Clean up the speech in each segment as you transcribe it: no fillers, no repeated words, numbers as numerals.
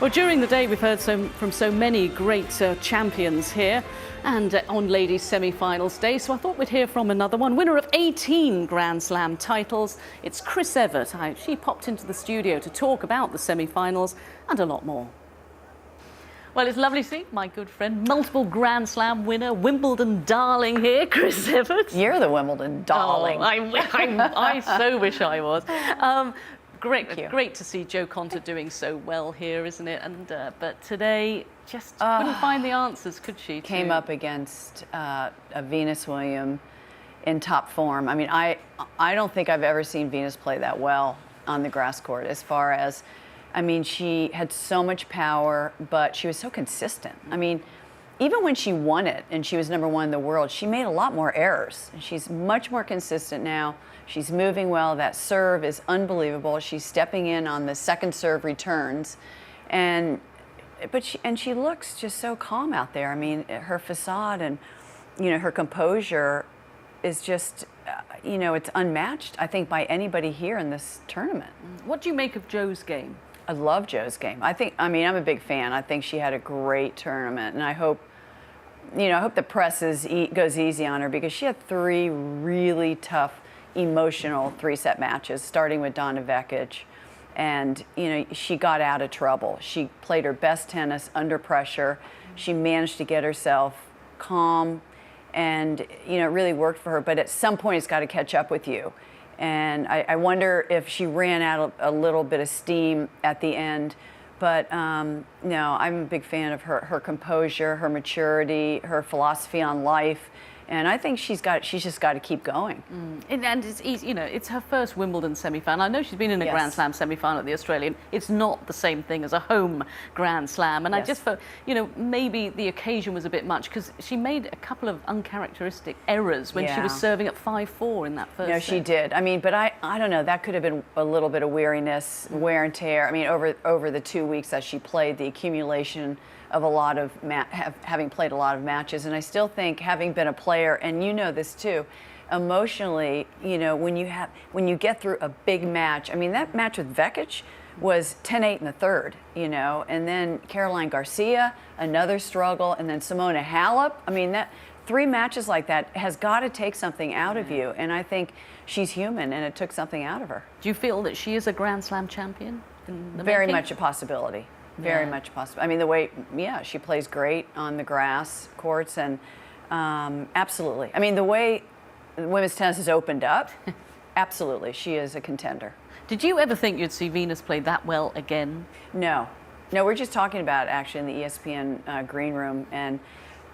Well, during the day, we've heard from so many great champions here and on ladies' semi-finals day. So I thought we'd hear from another one, winner of 18 Grand Slam titles. It's Chris Evert. She popped into the studio to talk about the semi-finals and a lot more. Well, it's lovely to see my good friend, multiple Grand Slam winner, Wimbledon darling here, Chris Evert. You're the Wimbledon darling. Oh, I so wish I was. Great to see Jo Konta doing so well here, isn't it? And but today just couldn't find the answers, could she? Came up against a Venus Williams in top form. I mean, I don't think I've ever seen Venus play that well on the grass court. As far as, I mean, she had so much power, but she was so consistent. I mean, even when she won it and she was #1 in the world, she made a lot more errors. She's much more consistent now. She's moving well. That serve is unbelievable. She's stepping in on the second serve returns, but she looks just so calm out there. I mean, her facade and her composure is just it's unmatched, I think, by anybody here in this tournament. What do you make of Jo's game? I love Jo's game. I'm a big fan. I think she had a great tournament, and I hope the press goes easy on her, because she had 3 really tough, emotional 3-set matches, starting with Donna Vekic, and she got out of trouble. She played her best tennis under pressure. She managed to get herself calm, and it really worked for her. But at some point, it's got to catch up with you. And I wonder if she ran out a little bit of steam at the end. But no, I'm a big fan of her composure, her maturity, her philosophy on life. And I think she's just got to keep going. And it's easy, it's her first Wimbledon semi-final. I know she's been in a Grand Slam semi-final at the Australian. It's not the same thing as a home Grand Slam. And I just felt, maybe the occasion was a bit much, because she made a couple of uncharacteristic errors when she was serving at 5-4 in that first set. She did. I mean, but I don't know, that could have been a little bit of weariness, wear and tear. I mean, over the 2 weeks that she played, the accumulation of a lot of having played a lot of matches. And I still think, having been a player, and this too, emotionally, when you get through a big match. I mean, that match with Vekic was 10-8 in the third, and then Caroline Garcia, another struggle, and then Simona Halep. I mean, that 3 matches like that has got to take something out of you. And I think she's human, and it took something out of her. Do you feel that she is a Grand Slam champion in the Very making? much a possibility. Very much possible. I mean, the way, she plays great on the grass courts, and absolutely. I mean, the way women's tennis has opened up, absolutely, she is a contender. Did you ever think you'd see Venus play that well again? No, we're just talking about it actually in the ESPN green room, and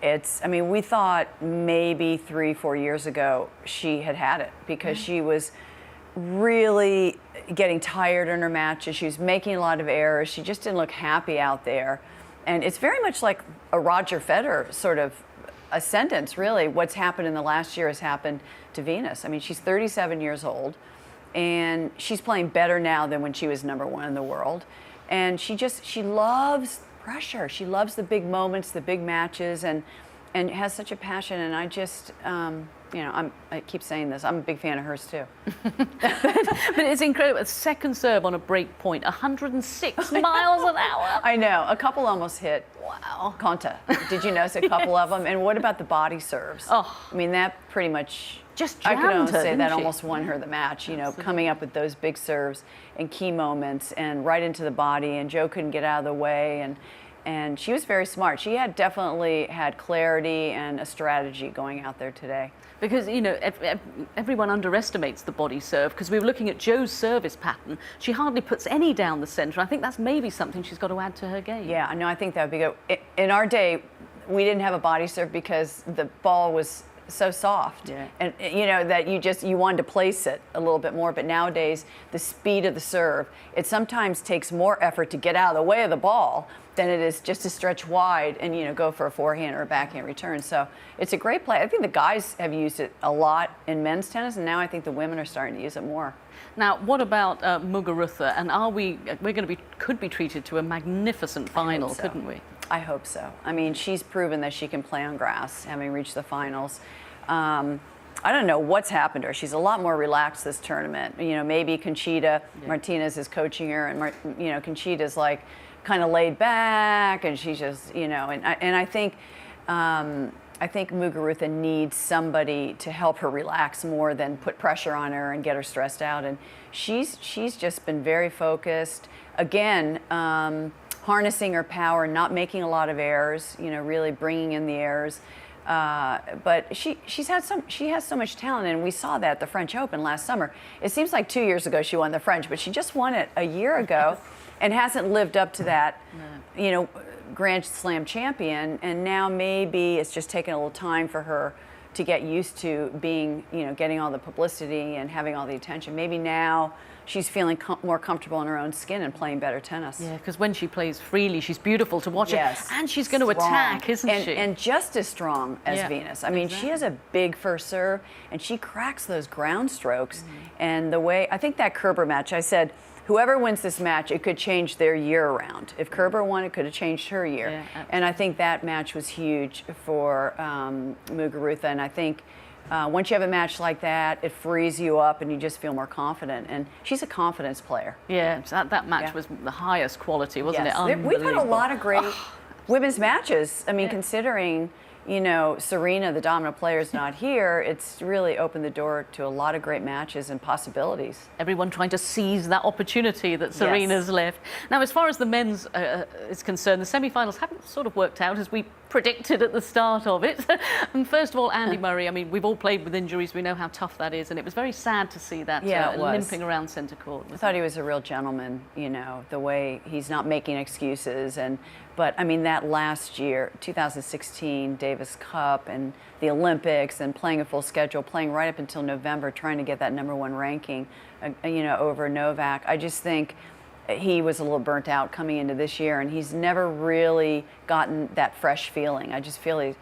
we thought maybe 3-4 years ago she had it, because she was really getting tired in her matches. She was making a lot of errors. She just didn't look happy out there. And it's very much like a Roger Federer sort of ascendance, really. What's happened in the last year has happened to Venus. I mean, she's 37 years old, and she's playing better now than when she was #1 in the world. And she loves pressure. She loves the big moments, the big matches, and has such a passion. And I just, I keep saying this, I'm a big fan of hers too. But it's incredible. A second serve on a break point, 106 miles an hour. I know. A couple almost hit. Wow. Konta. Did you notice a couple of them? And what about the body serves? Oh. I mean, that pretty much just I could almost her, say that she? almost won her the match, coming up with those big serves and key moments and right into the body, and Jo couldn't get out of the way, and she was very smart. She definitely had clarity and a strategy going out there today. Because, everyone underestimates the body serve, because we were looking at Jo's service pattern. She hardly puts any down the centre. I think that's maybe something she's got to add to her game. Yeah, no, I think that would be good. In our day, we didn't have a body serve because the ball was so soft, and that you wanted to place it a little bit more. But nowadays, the speed of the serve, it sometimes takes more effort to get out of the way of the ball than it is just to stretch wide and go for a forehand or a backhand return. So it's a great play. I think the guys have used it a lot in men's tennis, and now I think the women are starting to use it more. Now, what about Muguruza? And could be treated to a magnificent final, couldn't we? I hope so. I mean, she's proven that she can play on grass, having reached the finals. I don't know what's happened to her. She's a lot more relaxed this tournament. Maybe Conchita Martinez is coaching her, and Conchita's like kind of laid back, and she's just, and I think Muguruza needs somebody to help her relax more than put pressure on her and get her stressed out. And she's just been very focused. Again, harnessing her power, not making a lot of errors. Really bringing in the errors. But she has so much talent, and we saw that at the French Open last summer. It seems like 2 years ago she won the French, but she just won it a year ago, and hasn't lived up to that. Grand Slam champion, and now maybe it's just taken a little time for her to get used to being, getting all the publicity and having all the attention. Maybe now she's feeling more comfortable in her own skin and playing better tennis. Yeah, because when she plays freely, she's beautiful to watch. Yes. And she's going to attack, isn't she? And just as strong as Venus. I mean, she has a big first serve, and she cracks those ground strokes. And the way, I think that Kerber match, I said, whoever wins this match, it could change their year around. If Kerber won, it could have changed her year. Yeah, and I think that match was huge for Muguruza. And I think once you have a match like that, it frees you up and you just feel more confident. And she's a confidence player. Yeah, that match was the highest quality, wasn't it? We've had a lot of great women's matches. I mean, considering, Serena, the dominant player, is not here, it's really opened the door to a lot of great matches and possibilities. Everyone trying to seize that opportunity that Serena's left. Now, as far as the men's is concerned, the semi-finals haven't sort of worked out as we predicted at the start of it. And first of all, Andy Murray, I mean, we've all played with injuries. We know how tough that is. And it was very sad to see that limping around centre court. I thought he was a real gentleman, the way he's not making excuses. But I mean, that last year, 2016 Davis Cup and the Olympics, and playing a full schedule, playing right up until November, trying to get that #1 ranking, over Novak. I just think he was a little burnt out coming into this year, and he's never really gotten that fresh feeling. I just feel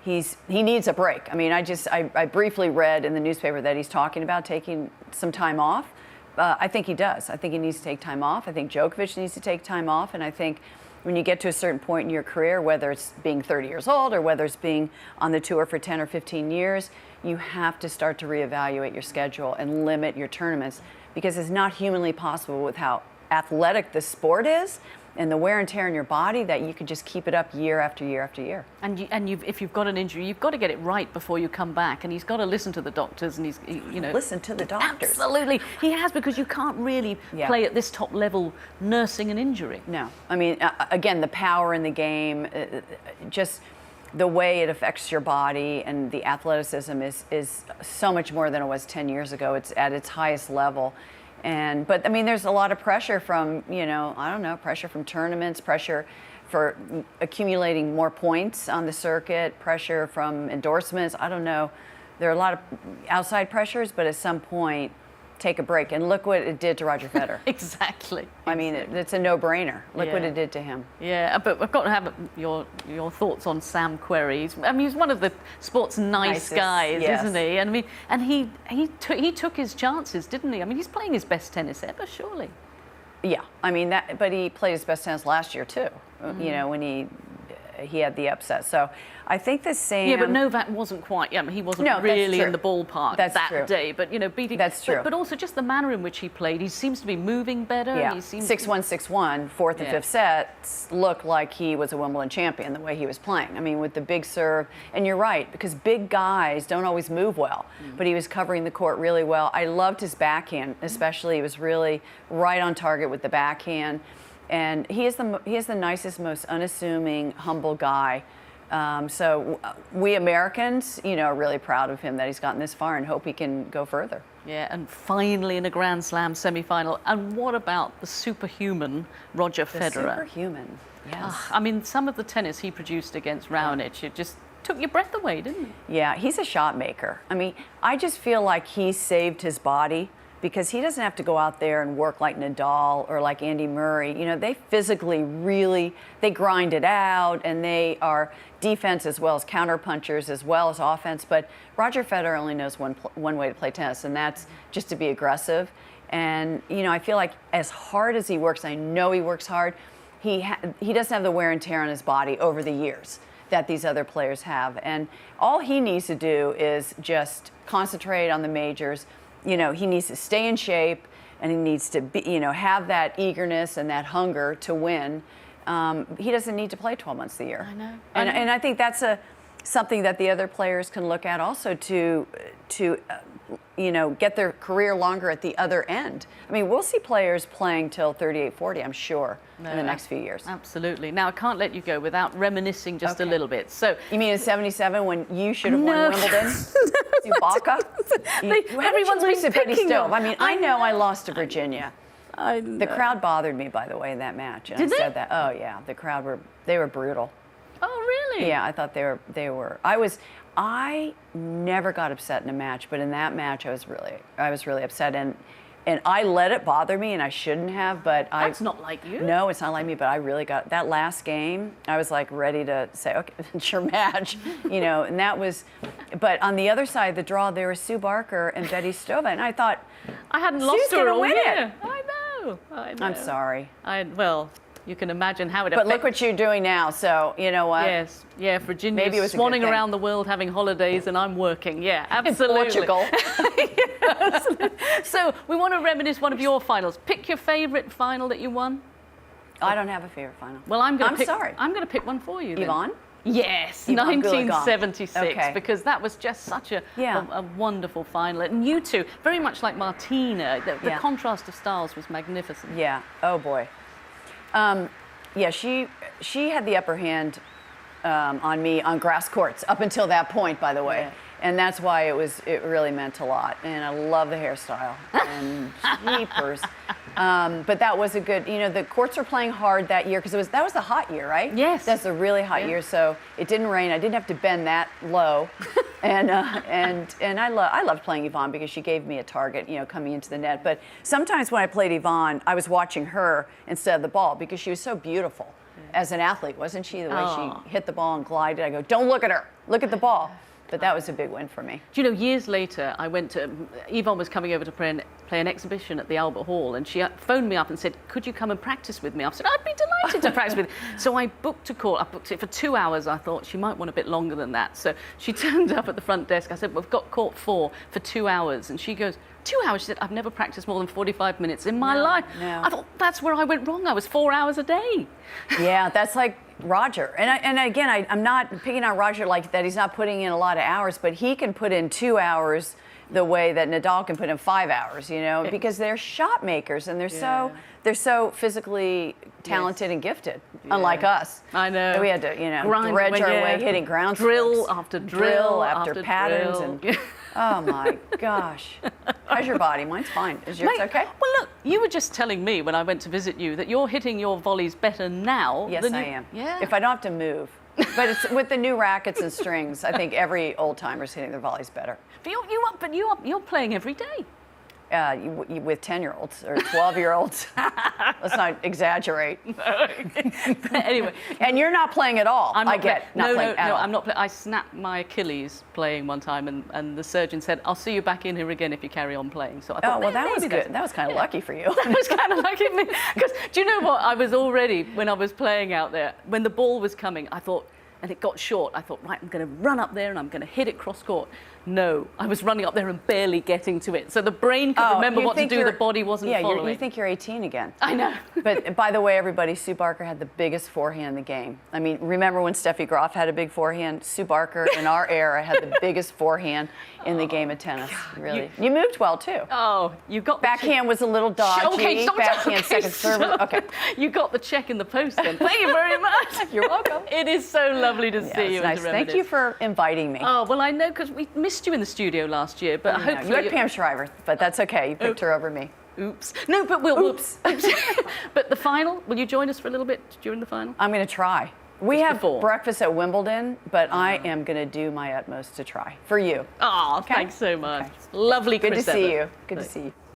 he needs a break. I mean, I briefly read in the newspaper that he's talking about taking some time off. I think he does. I think he needs to take time off. I think Djokovic needs to take time off, and I think when you get to a certain point in your career, whether it's being 30 years old or whether it's being on the tour for 10 or 15 years, you have to start to reevaluate your schedule and limit your tournaments, because it's not humanly possible with how athletic the sport is and the wear and tear in your body that you could just keep it up year after year after year. And if you've got an injury, you've got to get it right before you come back. And he's got to listen to the doctors, and listen to the doctors. Absolutely, he has, because you can't really play at this top level nursing an injury. No, I mean, again, the power in the game, just the way it affects your body, and the athleticism is so much more than it was 10 years ago. It's at its highest level. But I mean, there's a lot of pressure from, pressure from tournaments, pressure for accumulating more points on the circuit, pressure from endorsements. I don't know. There are a lot of outside pressures, but at some point, take a break. And look what it did to Roger Federer. Exactly. I mean, it's a no-brainer. Look what it did to him. Yeah, but I've got to have your thoughts on Sam Querrey. I mean, he's one of the sport's nicest guys, isn't he? And I mean, and he took his chances, didn't he? I mean, he's playing his best tennis ever, surely. Yeah, I mean but he played his best tennis last year too. When he had the upset. So I think the same. Yeah, but Novak wasn't quite. Yeah, I mean, he wasn't really in the ballpark that day. But beating. That's true. But also just the manner in which he played. He seems to be moving better. Yeah. And he seems 6-1, 6-1, fourth and fifth sets looked like he was a Wimbledon champion the way he was playing. I mean, with the big serve. And you're right, because big guys don't always move well. But he was covering the court really well. I loved his backhand, especially. He was really right on target with the backhand. And he is the nicest, most unassuming, humble guy. So we Americans, are really proud of him that he's gotten this far and hope he can go further. Yeah, and finally in a Grand Slam semi-final. And what about the superhuman Roger Federer? Superhuman, yes. I mean, some of the tennis he produced against Raonic, it just took your breath away, didn't it? Yeah, he's a shot maker. I mean, I just feel like he saved his body, because he doesn't have to go out there and work like Nadal or like Andy Murray. They physically they grind it out, and they are defense as well as counterpunchers as well as offense. But Roger Federer only knows one way to play tennis, and that's just to be aggressive. And, I feel like as hard as he works, I know he works hard, he doesn't have the wear and tear on his body over the years that these other players have. And all he needs to do is just concentrate on the majors. He needs to stay in shape, and he needs to be, have that eagerness and that hunger to win. he doesn't need to play 12 months a year. I know. And I think that's something that the other players can look at also to get their career longer at the other end. I mean, we'll see players playing till 38, 40, I'm sure, in the next few years. Absolutely. Now, I can't let you go without reminiscing just a little bit. So, you mean in '77 when you should have won Wimbledon? Sue Barker? Everyone's been picking Stove. I mean, I know I lost to Virginia. The crowd bothered me, by the way, in that match. And Did I they? said that. Oh yeah, the crowd were brutal. Oh, really? Yeah, I thought they were. I never got upset in a match, but in that match I was really upset, and I let it bother me, and I shouldn't have. But That's not like you. No, it's not like me. But I really got that last game. I was like ready to say, okay, it's your match, And that was. But on the other side of the draw, there was Sue Barker and Betty Stova, and I thought I hadn't Sue's lost her gonna all win year. it. I know. I'm sorry. Well, you can imagine how it But look what you're doing now, so you know what? Yes, yeah, Virginia's Maybe it was a good swanning thing. around the world having holidays, and I'm working. Yeah, absolutely. In Portugal. So we want to reminisce one of your finals. Pick your favorite final that you won. I don't have a favorite final. Well, I'm going to pick one for you. Then. Yvonne? Yes, Yvonne 1976, okay. because that was just such a wonderful final. And you two, very much like Martina, the contrast of styles was magnificent. Yeah. Oh boy. She had the upper hand on me on grass courts up until that point, by the way. Yeah. And that's why it really meant a lot. And I love the hairstyle and jeepers. But that was a good, the courts were playing hard that year because that was the hot year, right? Yes. That's a really hot year. So it didn't rain. I didn't have to bend that low. And I loved playing Yvonne because she gave me a target, coming into the net. But sometimes when I played Yvonne, I was watching her instead of the ball because she was so beautiful as an athlete, wasn't she? The way she hit the ball and glided. I go, don't look at her. Look at the ball. But that was a big win for me. Do you know, years later, Yvonne was coming over to play an exhibition at the Albert Hall, and she phoned me up and said, could you come and practice with me? I said, I'd be delighted to practice with you. So I booked a court. I booked it for 2 hours. I thought she might want a bit longer than that. So she turned up at the front desk. I said, we've got court 4 for 2 hours. And she goes, 2 hours? She said, I've never practiced more than 45 minutes in my life. No. I thought, that's where I went wrong. I was 4 hours a day. Yeah, that's like Roger. And again, I'm not picking on Roger like that. He's not putting in a lot of hours, but he can put in 2 hours the way that Nadal can put in 5 hours, because they're shot makers and they're so physically talented and gifted, unlike us. I know. We had to, dredge our way hitting ground drill strokes. after drill after patterns drill. and oh my gosh. How's your body? Mine's fine. Is yours okay? Well, look, you were just telling me when I went to visit you that you're hitting your volleys better now. Yes, than I you... am. Yeah. If I don't have to move. But it's with the new rackets and strings, I think every old timer's hitting their volleys better. But you're playing every day. With 10-year-olds or 12-year-olds. Let's not exaggerate. But anyway. And you're not playing at all. I'm not playing at all. I'm not playing. I snapped my Achilles playing one time, and the surgeon said, I'll see you back in here again if you carry on playing. So I thought, well, that was good. That was kind of lucky for you. That was kind of lucky for me. Because do you know what? I was already, when I was playing out there, when the ball was coming, I thought, and it got short, I thought, right, I'm going to run up there and I'm going to hit it cross court. No, I was running up there and barely getting to it. So the brain could remember what to do, the body wasn't following. You think you're 18 again. I know. But by the way, everybody, Sue Barker had the biggest forehand in the game. I mean, remember when Steffi Graf had a big forehand? Sue Barker in our era had the biggest forehand in the game of tennis. God, really. You moved well, too. Oh, you got backhand was a little dodgy. Okay, backhand, second serve. Okay. You got the check in the post then. Thank you very much. You're welcome. It is so lovely to see you. Nice. Thank you for inviting me. Oh, well, I know because we missed you in the studio last year, but hopefully... You had Pam Shriver, but that's okay. You picked her over me. Oops. No, but we'll... Oops. But the final, will you join us for a little bit during the final? I'm going to try. We have breakfast at Wimbledon, but I am going to do my utmost to try. For you. Oh, thanks so much. Okay. Lovely, Good Chris to see Evert. you. Good to see you.